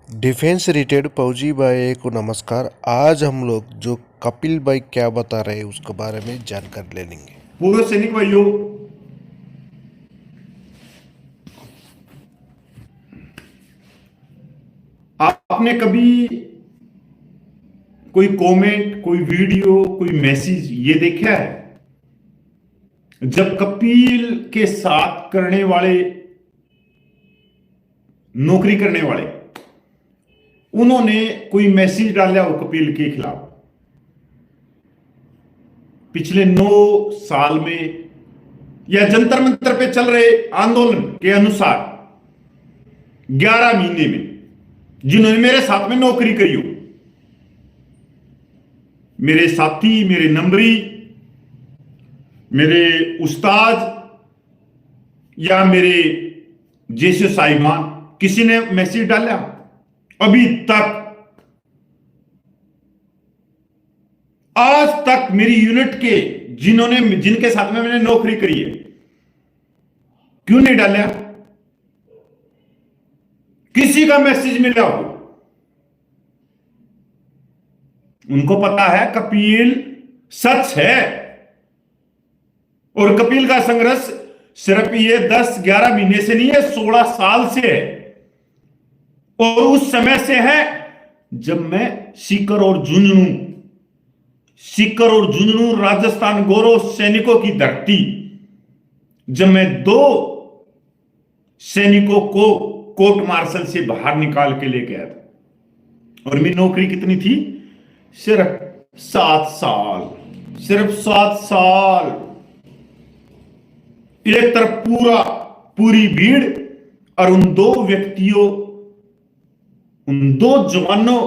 Defence रिटेड फौजी भाई को नमस्कार। आज हम लोग जो कपिल भाई क्या बता रहे हैं उसके बारे में जानकारी ले लेंगे। पूर्व सैनिक भाइयों, आपने कभी कोई कमेंट, कोई वीडियो, कोई मैसेज ये देखा है जब कपिल के साथ करने वाले, नौकरी करने वाले, उन्होंने कोई मैसेज डाला हो कपिल के खिलाफ? पिछले 9 साल में या जंतर मंतर पे चल रहे आंदोलन के अनुसार 11 महीने में जिन्होंने मेरे साथ में नौकरी करी हो, मेरे साथी, मेरे नंबरी, मेरे उस्ताद या मेरे जैसे साहिबान, किसी ने मैसेज डाला अभी तक? आज तक मेरी यूनिट के जिनके साथ में मैंने नौकरी करी है, क्यों नहीं डाला? किसी का मैसेज मिला हो? उनको पता है कपिल सच है, और कपिल का संघर्ष सिर्फ ये 10-11 महीने से नहीं है, 16 साल से है। और उस समय से है जब मैं सीकर और झुंझुनू राजस्थान गौरव सैनिकों की धरती, जब मैं 2 सैनिकों को कोर्ट मार्शल से बाहर निकाल के लेके आया था। और मेरी नौकरी कितनी थी? सिर्फ 7 साल। सिर्फ 7 साल। एक तरफ पूरी भीड़, और उन 2 व्यक्तियों, उन 2 जवानों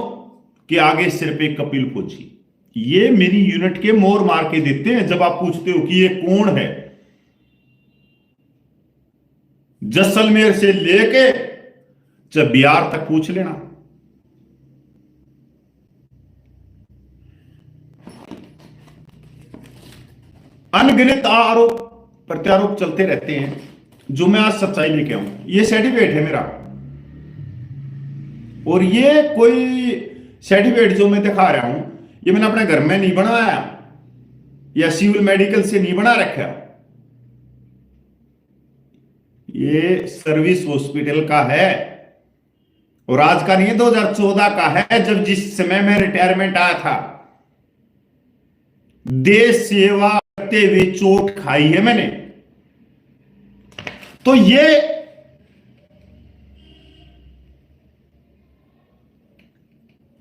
के आगे सिर्फ एक कपिल फौजी। ये मेरी यूनिट के मोर मार के देते हैं जब आप पूछते हो कि ये कौन है। जैसलमेर से लेके जब बिहार तक पूछ लेना। अनगिनत आरोप प्रत्यारोप चलते रहते हैं, जो मैं आज सच्चाई लेके आऊं। ये सर्टिफिकेट है मेरा, और ये कोई सर्टिफिकेट जो मैं दिखा रहा हूं, ये मैंने अपने घर में नहीं बनवाया या सिविल मेडिकल से नहीं बना रखा। ये सर्विस हॉस्पिटल का है, और आज का नहीं है, 2014 का है, जब जिस समय में रिटायरमेंट आया था। देश सेवा करते हुए चोट खाई है मैंने। तो ये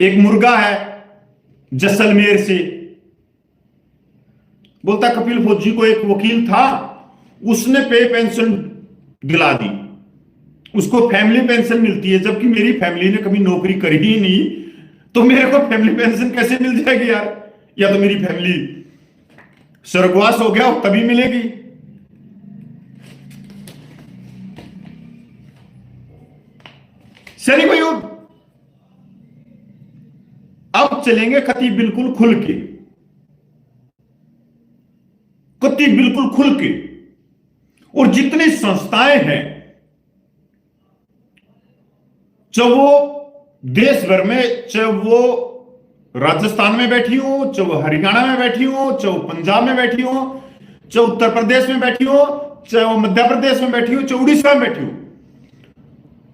एक मुर्गा है जैसलमेर से, बोलता कपिल फौजी को एक वकील था, उसने पे पेंशन दिला दी, उसको फैमिली पेंशन मिलती है, जबकि मेरी फैमिली ने कभी नौकरी करी ही नहीं, तो मेरे को फैमिली पेंशन कैसे मिल जाएगी यार? या तो मेरी फैमिली स्वर्गवास हो गया हो तभी मिलेगी। सैनिक भाइयों, अब चलेंगे कति बिल्कुल खुल के, कति बिल्कुल खुल के। और जितनी संस्थाएं हैं, चाहे वो देश भर में, चाहे वो राजस्थान में बैठी हो, चाहे वो हरियाणा में बैठी हो, चाहे वो पंजाब में बैठी हो, चाहे उत्तर प्रदेश में बैठी हो, चाहे वो मध्य प्रदेश में बैठी हो, चाहे उड़ीसा में बैठी हो,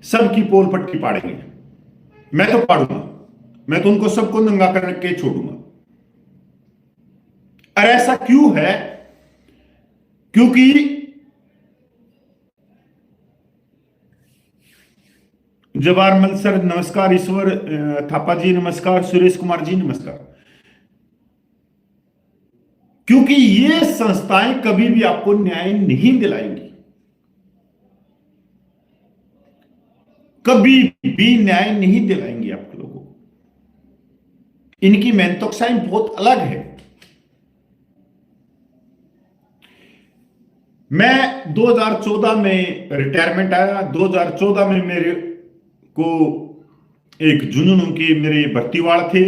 सबकी पोल पट्टी पाड़ेंगे। मैं तो पाड़ूंगा, मैं तो उनको सबको नंगा करके छोड़ूंगा। और ऐसा क्यों है? क्योंकि जवाहरमल सर नमस्कार, ईश्वर थापा जी नमस्कार, सुरेश कुमार जी नमस्कार। क्योंकि ये संस्थाएं कभी भी आपको न्याय नहीं दिलाएंगी, कभी भी न्याय नहीं दिलाएंगी आप लोगों को। इनकी मेहनतोकसाई बहुत अलग है। मैं 2014 में रिटायरमेंट आया। 2014 में मेरे को एक झुंझुनू के मेरे भर्तीवाड़ थे,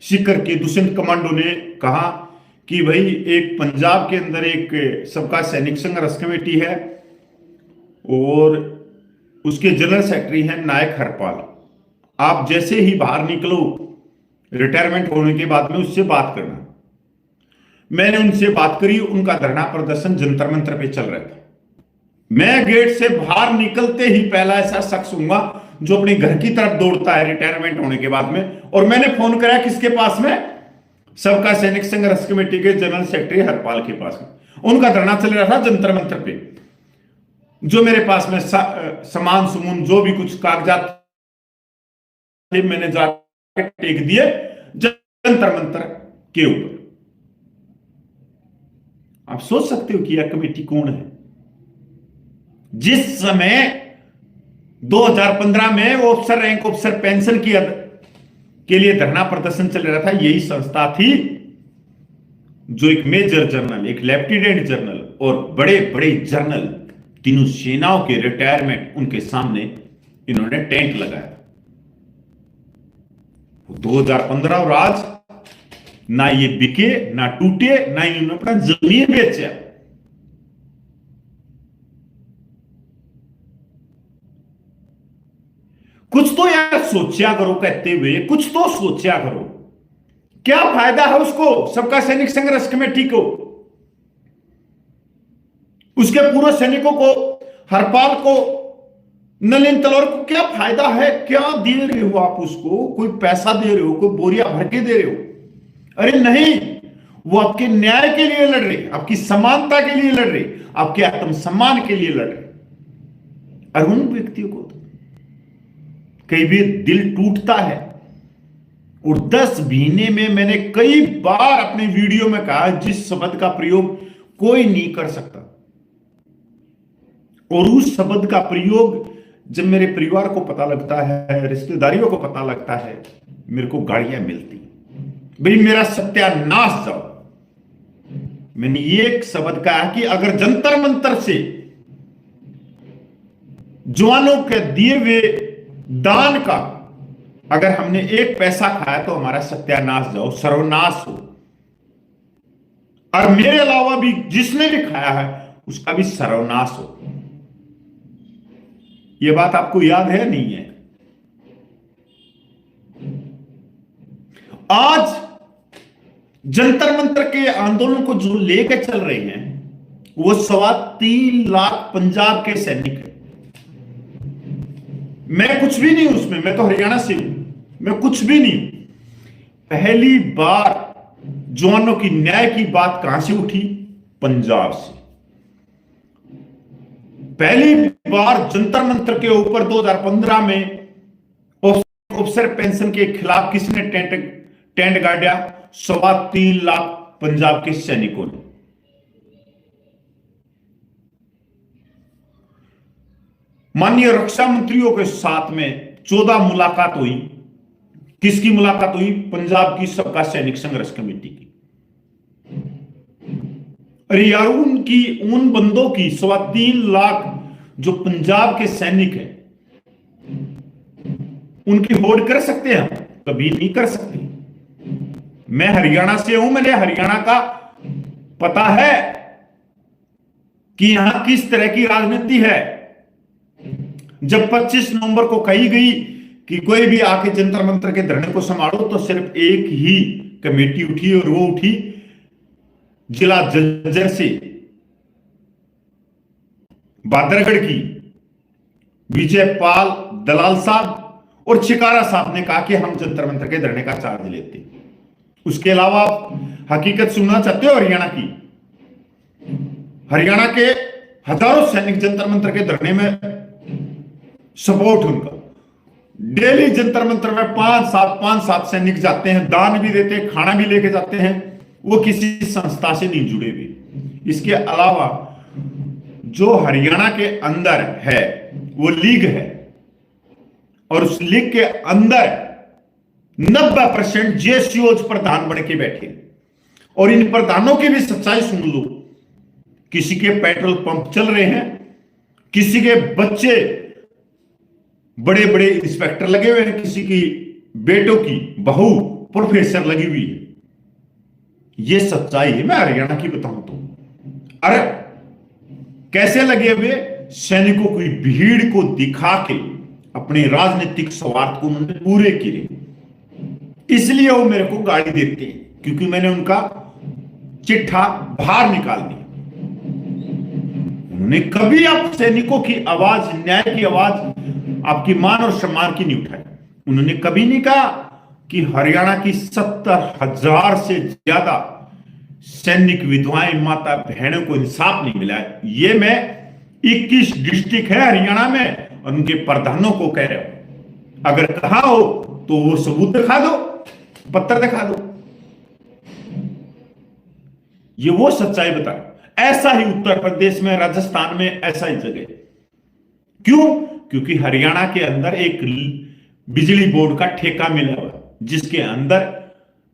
सीकर के दुष्यंत कमांडो ने कहा कि भाई एक पंजाब के अंदर एक सबका सैनिक संघर्ष कमेटी है, और उसके जनरल सेक्रेटरी हैं नायक हरपाल। आप जैसे ही बाहर निकलो रिटायरमेंट होने के बाद में उससे बात करना। मैंने उनसे बात करी, उनका धरना प्रदर्शन जंतर मंतर पे चल रहा था। मैं गेट से बाहर निकलते ही पहला ऐसा शख्स हूंगा जो अपने घर की तरफ दौड़ता है रिटायरमेंट होने के बाद में। और मैंने फोन करा किसके पास में? सबका सैनिक संघर्ष कमेटी के जनरल सेक्रेटरी हरपाल के पास में। उनका धरना चल रहा था जंतर मंतर पे। जो मेरे पास में सामान सुमून जो भी कुछ कागजात थे मैंने जाकर टेक दिए जंतर मंतर के ऊपर। आप सोच सकते हो कि यह कमेटी कौन है? जिस समय 2015 में वो अफसर रैंक अफसर पेंशन के लिए धरना प्रदर्शन चल रहा था, यही संस्था थी जो एक मेजर जनरल, एक लेफ्टिनेंट जनरल और बड़े बड़े जनरल, तीनों सेनाओं के रिटायरमेंट उनके सामने इन्होंने टेंट लगाया। 2015 और आज ना ये बिके ना टूटे, ना इन्होंने अपना जमीन बेचा। कुछ तो यार सोचा करो, कहते हुए कुछ तो सोचा करो। क्या फायदा है उसको, सबका सैनिक संघर्ष कमेटी को, उसके पूर्व सैनिकों को, हरपाल को, नलिन तलवार को क्या फायदा है? क्या दे रहे हो आप उसको? कोई पैसा दे रहे हो, कोई बोरिया भर के दे रहे हो? अरे नहीं, वो आपके न्याय के लिए लड़ रहे, आपकी समानता के लिए लड़ रहे, आपके आत्मसम्मान के लिए लड़ रहे। और उन व्यक्तियों को तो कई भी दिल टूटता है। और 10 महीने में मैंने कई बार अपने वीडियो में कहा जिस शब्द का प्रयोग कोई नहीं कर सकता, और उस शब्द का प्रयोग जब मेरे परिवार को पता लगता है, रिश्तेदारियों को पता लगता है, मेरे को गालियां मिलती, भाई मेरा सत्यानाश जाओ। मैंने ये एक शब्द कहा कि अगर जंतर मंतर से जवानों के दिए हुए दान का अगर हमने एक पैसा खाया तो हमारा सत्यानाश जाओ, सर्वनाश हो। और मेरे अलावा भी जिसने भी खाया है उसका भी सर्वनाश हो। यह बात आपको याद है नहीं है? आज जंतर मंतर के आंदोलन को जो लेकर चल रहे हैं वो 3.25 लाख पंजाब के सैनिक है। मैं कुछ भी नहीं उसमें, मैं तो हरियाणा से हूं, मैं कुछ भी नहीं। पहली बार जवानों की न्याय की बात कहां से उठी? पंजाब से। पहली बार जंतर मंतर के ऊपर 2015 में अफसर पेंशन के खिलाफ किसने टेंट गाड़ा? 3.25 लाख पंजाब के सैनिकों ने। माननीय रक्षा मंत्रियों के साथ में 14 मुलाकात हुई। किसकी मुलाकात हुई? पंजाब की सबका सैनिक संघर्ष कमेटी की। अरे यार, उन बंदों की 3.25 लाख जो पंजाब के सैनिक हैं, उनकी होड़ कर सकते हैं हम? कभी नहीं कर सकते। मैं हरियाणा से हूं, मैंने हरियाणा का पता है कि यहां किस तरह की राजनीति है। जब 25 नवंबर को कही गई कि कोई भी आके जंतर मंतर के धरने को संभालो, तो सिर्फ एक ही कमेटी उठी, और वो उठी जिला जज्जर से बादरगढ़ की विजय पाल दलाल साहब और चिकारा साहब ने कहा कि हम जंतर मंतर के धरने का चार्ज लेते। उसके अलावा आप हकीकत सुनना चाहते हो हरियाणा की? हरियाणा के हजारों सैनिक जंतर मंतर के धरने में सपोर्ट उनका। डेली जंतर मंतर में 5-7 सैनिक जाते हैं, दान भी देते हैं, खाना भी लेके जाते हैं। वो किसी संस्था से नहीं जुड़े हुए। इसके अलावा जो हरियाणा के अंदर है वो लीग है, और उस लीग के अंदर 90% जेसीओज प्रधान बन के बैठे। और इन प्रधानों की भी सच्चाई सुन लो। किसी के पेट्रोल पंप चल रहे हैं, किसी के बच्चे बड़े बड़े इंस्पेक्टर लगे हुए हैं, किसी की बेटों की बहू प्रोफेसर लगी हुई है। ये सच्चाई है, मैं हरियाणा की बताऊं तो। अरे कैसे लगे हुए? सैनिकों की भीड़ को दिखा के अपने राजनीतिक स्वार्थ को उन्होंने पूरे किए, इसलिए वो मेरे को गाड़ी देते हैं, क्योंकि मैंने उनका चिट्ठा बाहर निकाल दिया। उन्होंने कभी आप सैनिकों की आवाज, न्याय की आवाज, आपकी मान और सम्मान की नहीं उठाई। उन्होंने कभी नहीं कहा कि हरियाणा की 70,000 से ज्यादा सैनिक विधवाएं, माता बहनों को इंसाफ नहीं मिला है। ये मैं 21 डिस्ट्रिक्ट है हरियाणा में और उनके प्रधानों को कह रहे हो, अगर कहा हो तो वो सबूत दिखा दो, पत्र दिखा दो, ये वो सच्चाई बता। ऐसा ही उत्तर प्रदेश में, राजस्थान में ऐसा ही जगह। क्यों? क्योंकि हरियाणा के अंदर एक बिजली बोर्ड का ठेका मिला हुआ, जिसके अंदर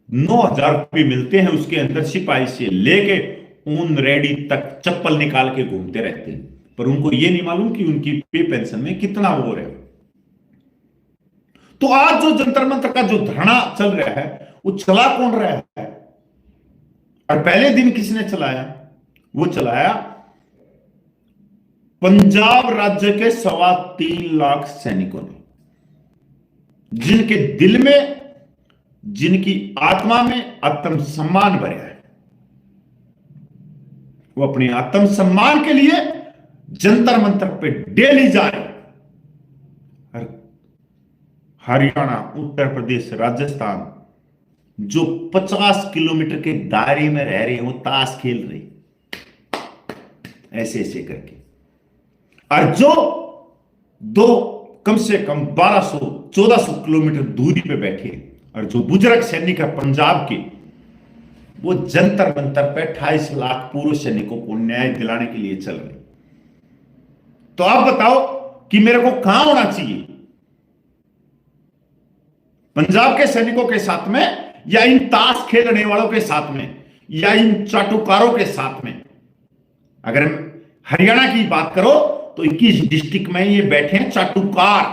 9,000 रुपये मिलते हैं। उसके अंदर सिपाही से लेके ऊन रेडी तक चप्पल निकाल के घूमते रहते हैं, पर उनको यह नहीं मालूम कि उनकी पे पेंशन में कितना वो है। तो आज जो जंतर मंतर का जो धरना चल रहा है, वो चला कौन रहा है? और पहले दिन किसने चलाया? वो चलाया पंजाब राज्य के 3.25 लाख सैनिकों ने, जिनके दिल में, जिनकी आत्मा में आत्मसम्मान भरा है। वो अपने आत्मसम्मान के लिए जंतर मंतर पे डेली जा रहे। हरियाणा, उत्तर प्रदेश, राजस्थान जो 50 किलोमीटर के दायरे में रह रहे हैं, वो ताश खेल रहे ऐसे ऐसे करके। और जो कम से कम 1200-1400 किलोमीटर दूरी पे बैठे और जो बुजुर्ग सैनिक है पंजाब के, वो जंतर मंतर पे 28 लाख पूर्व सैनिकों को न्याय दिलाने के लिए चल रहे। तो आप बताओ कि मेरे को कहां होना चाहिए? पंजाब के सैनिकों के साथ में, या इन ताश खेलने वालों के साथ में, या इन चाटुकारों के साथ में? अगर हरियाणा की बात करो तो 21 डिस्ट्रिक्ट में ये बैठे हैं चाटुकार।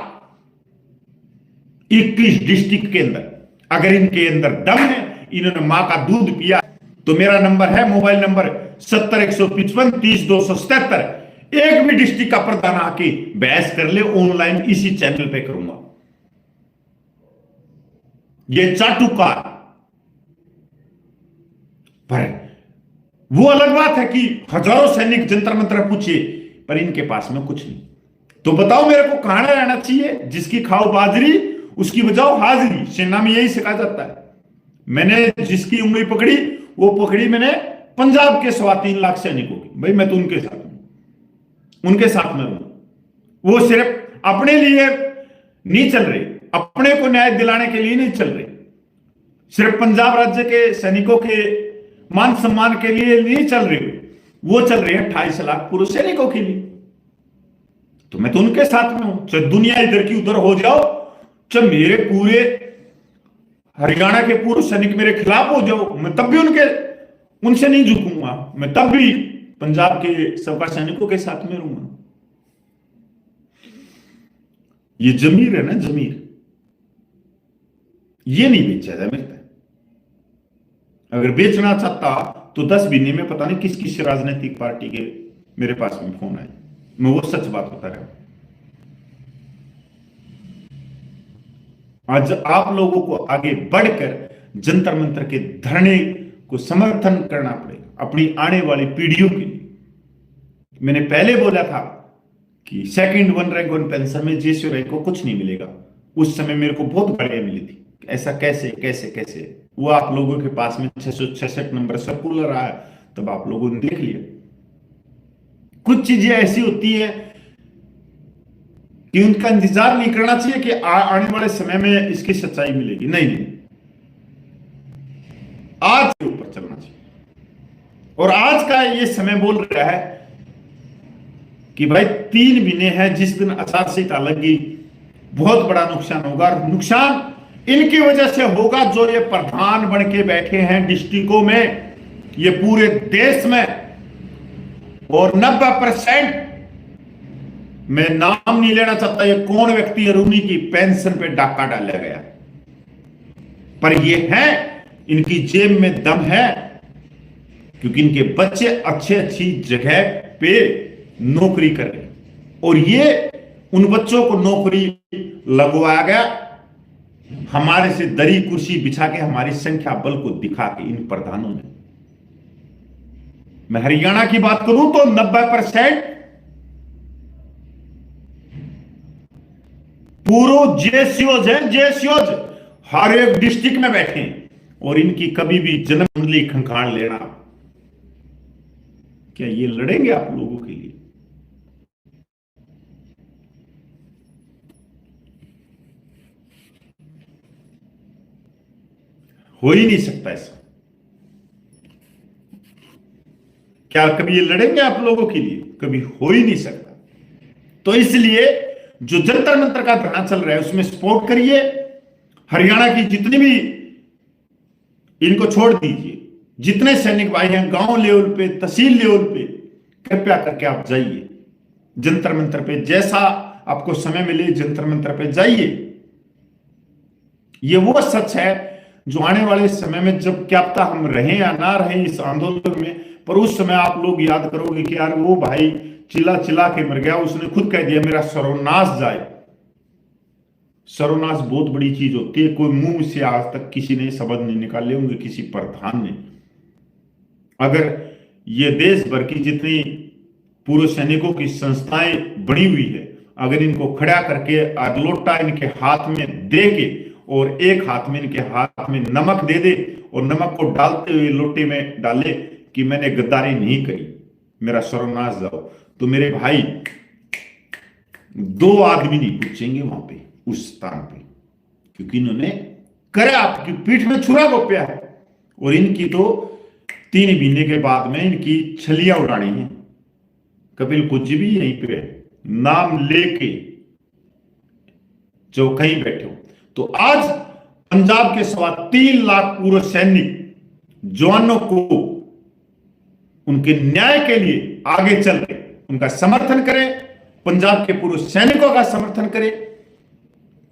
21 डिस्ट्रिक्ट के अंदर अगर इनके अंदर दम है, इन्होंने मां का दूध पिया, तो मेरा नंबर है, मोबाइल नंबर 70-155-30-277। एक भी डिस्ट्रिक्ट का प्रधान आके बहस कर ले, ऑनलाइन इसी चैनल पे करूंगा। ये चाटुकार। पर वो अलग बात है कि हजारों सैनिक जंतर मंतर पूछिए, पर इनके पास में कुछ नहीं। तो बताओ मेरे को कहां रहना चाहिए? जिसकी खाओ बाजरी उसकी बजाओ हाजिरी, सेना में यही सिखाया जाता है। मैंने जिसकी उंगली पकड़ी, वो पकड़ी मैंने पंजाब के 3.25 लाख सैनिकों की। भाई मैं तो उनके साथ हूं, उनके साथ में हूं। वो सिर्फ अपने लिए नहीं चल रहे, अपने को न्याय दिलाने के लिए नहीं चल रहे, सिर्फ पंजाब राज्य के सैनिकों के मान सम्मान के लिए नहीं चल रहे, वो चल रहे हैं 28 लाख पूर्व सैनिकों के लिए। तो मैं तो उनके साथ में हूं। चाहे दुनिया इधर की उधर हो जाओ, चाहे मेरे पूरे हरियाणा के पूर्व सैनिक मेरे खिलाफ हो जाओ, मैं तब भी उनसे नहीं झुकूंगा। मैं तब भी पंजाब के सबका सैनिकों के साथ में रहूंगा। ये जमीर है ना, जमीर, ये नहीं बेचा जा मिलता। अगर बेचना चाहता तो 10 महीने में पता नहीं किस किस राजनीतिक पार्टी के मेरे पास में फोन आए। मैं वो सच बात बता रहा हूं। आज आप लोगों को आगे बढ़कर जंतर मंतर के धरने को समर्थन करना पड़ेगा अपनी आने वाली पीढ़ियों के लिए। मैंने पहले बोला था कि सेकंड 1 रैंक 1 पेंशन में जेसीओ रैंक को कुछ नहीं मिलेगा। उस समय मेरे को बहुत गालियां मिली थी, ऐसा कैसे कैसे कैसे। वो आप लोगों के पास में 666 नंबर सर्कुलर आया, तब आप लोगों ने देख लिया। कुछ चीजें ऐसी होती है कि उनका इंतजार नहीं करना चाहिए कि आने वाले समय में इसकी सच्चाई मिलेगी। नहीं नहीं, आज के ऊपर चलना चाहिए। और आज का ये समय बोल रहा है कि भाई 3 महीने हैं, जिस दिन आचार संहिता लगी बहुत बड़ा नुकसान होगा। नुकसान इनकी वजह से होगा जो ये प्रधान बन के बैठे हैं डिस्ट्रिक्टों में, ये पूरे देश में। और 90%, मैं नाम नहीं लेना चाहता ये कौन व्यक्ति है, रूनी की पेंशन पे डाका डाला गया, पर ये है, इनकी जेब में दम है, क्योंकि इनके बच्चे अच्छी जगह पे नौकरी कर रहे हैं। और ये उन बच्चों को नौकरी लगवाया गया, हमारे से दरी कुर्सी बिछा के, हमारी संख्या बल को दिखा के इन प्रधानों ने। मैं हरियाणा की बात करूं तो 90% पूरे जेसीओज हैं, जेसीओज हर एक डिस्ट्रिक्ट में बैठे हैं, और इनकी कभी भी जन्म कुंडली खंगाल लेना, क्या ये लड़ेंगे आप लोगों के लिए? हो ही नहीं सकता ऐसा। क्या कभी ये लड़ेंगे आप लोगों के लिए? कभी हो ही नहीं सकता। तो इसलिए जो जंतर मंतर का धरना चल रहा है उसमें सपोर्ट करिए। हरियाणा की जितनी भी, इनको छोड़ दीजिए, जितने सैनिक भाई हैं गांव लेवल पे, तहसील लेवल पे, कृपया करके आप जाइए जंतर मंतर पे, जैसा आपको समय मिले जंतर मंतर पे जाइए। ये वो सच है जो आने वाले समय में, जब क्या पता हम रहें या ना रहें इस आंदोलन में, पर उस समय आप लोग याद करोगे कि यार वो भाई चिल्ला चिल्ला के मर गया, उसने खुद कह दिया मेरा सर्वनाश जाए। सर्वनाश बहुत बड़ी चीज होती है, कोई मुंह से आज तक किसी ने शब्द नहीं निकाले होंगे किसी प्रधान ने। अगर ये देश भर की जितनी पूर्व सैनिकों की संस्थाएं बनी हुई है, अगर इनको खड़ा करके अगलोटा इनके हाथ में दे के, और एक हाथ में इनके हाथ में नमक दे दे, और नमक को डालते हुए लोटे में डाले कि मैंने गद्दारी नहीं करी, मेरा सर्वनाश जाओ, तो मेरे भाई 2 आदमी नहीं पूछेंगे वहां पे, उस स्थान पे, क्योंकि इन्होंने करा, आपकी पीठ में छुरा घोंपा है। और इनकी तो 3 महीने के बाद में इनकी छलियां उड़ानी है। कपिल कुछ भी यहीं पे नाम लेके जो कहीं बैठे हो। तो आज पंजाब के 3.25 लाख पूर्व सैनिक जवानों को उनके न्याय के लिए आगे चल के उनका समर्थन करें, पंजाब के पूर्व सैनिकों का समर्थन करें,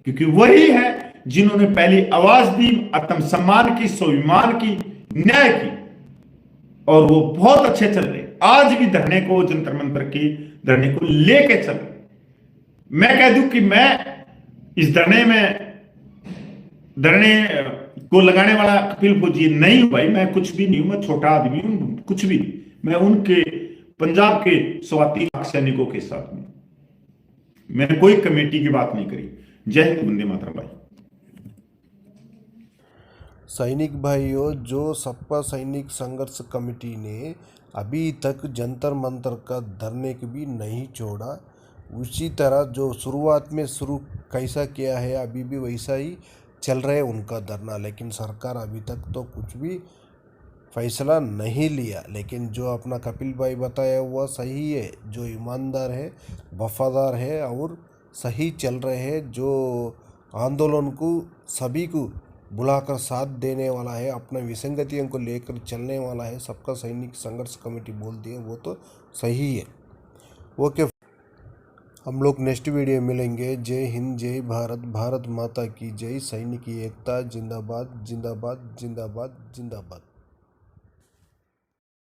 क्योंकि वही है जिन्होंने पहली आवाज दी, आत्मसम्मान की, स्वाभिमान की, न्याय की, और वो बहुत अच्छे चल रहे। आज भी धरने को, जंतर मंतर के धरने को लेके चल रहे। मैं कह दूं कि मैं इस धरने को लगाने वाला कपिल फौजी नहीं हूं भाई, मैं कुछ भी नहीं हूं, मैं छोटा आदमी हूं, कुछ भी नहीं। मैं उनके पंजाब के 3.25 लाख सैनिकों के साथ में, मैंने कोई कमेटी की बात नहीं करी। जय हिंद, वंदे मातरम भाई। सैनिक भाइयों, जो सबका सैनिक संघर्ष कमेटी ने अभी तक जंतर मंतर का धरने को भी नहीं छोड़ा, उसी तरह जो शुरुआत में शुरू कैसा किया है अभी भी वैसा ही चल रहा है उनका धरना। लेकिन सरकार अभी तक तो कुछ भी फैसला नहीं लिया। लेकिन जो अपना कपिल भाई बताया हुआ सही है, जो ईमानदार है, वफादार है और सही चल रहे हैं, जो आंदोलन को सभी को बुलाकर साथ देने वाला है, अपना विसंगतियों को लेकर चलने वाला है, सबका सैनिक संघर्ष कमेटी बोलती है, वो तो सही है। ओके, हम लोग नेक्स्ट वीडियो मिलेंगे। जय हिंद, जय भारत, भारत माता की जय। सैनिक की एकता जिंदाबाद, जिंदाबाद, जिंदाबाद, जिंदाबाद।